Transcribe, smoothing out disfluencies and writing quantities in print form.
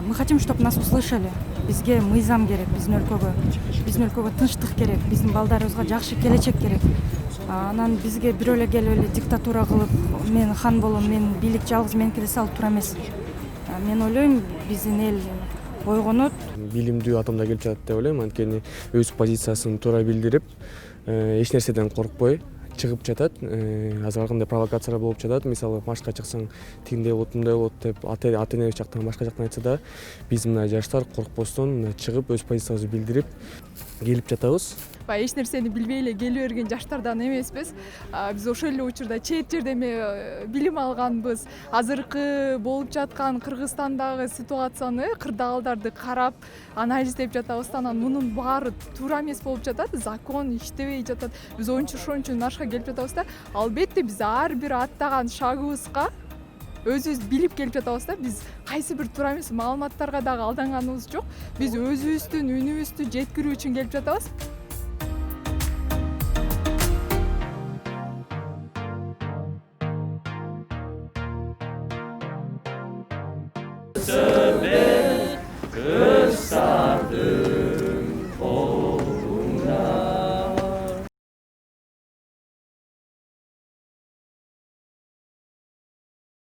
Мы хотим, чтобы нас услышали. Бизге мыйзам керек, биздин өлкөгө тынчтык керек, биздин балдарыбызга жакшы келечек керек. Анан бизге бирөө эле келип эле диктатура кылып, мен хан болом, мен бийлик жалгыз меники десе ал туура эмес. Мен ойлойм, биздин эл ойгонот. Билимдүү адамдар келип жатат деп ойлойм, анткени өз позициясын туура билдирип, эч нерседен коркпой чыгып жатат. Азыр ар кандай провокациялар болуп жатат. Мисалы маршка чыксаң тигиндей болот, мындай болот деп ата-эне жактан башка жактан айтса да, биз мына жаштар коркпостон чыгып өз позициябызды билдирип келип жатабыз. Баягы эч нерсени билбей эле келе берген жаштардан эмеспиз. Биз ошол эле учурда чет жерде билим алганбыз. Азыркы болуп жаткан Кыргызстандагы ситуацияны, кырдаалдарды карап, анализдеп жатабыз. Анан мунун баары туура эмес болуп жатат. Закон иштебей жатат. Биз ошон үчүн маршка келип жатабыз да. Албетте биз ар бир аттаган шагыбызга өзүбүз билип келип жатабыз да. Биз кайсы бир туура эмес маалыматтарга дагы алданганыбыз жок. Биз өзүбүздүн үнүбүздү жеткирүү үчүн келип жатабыз. Söz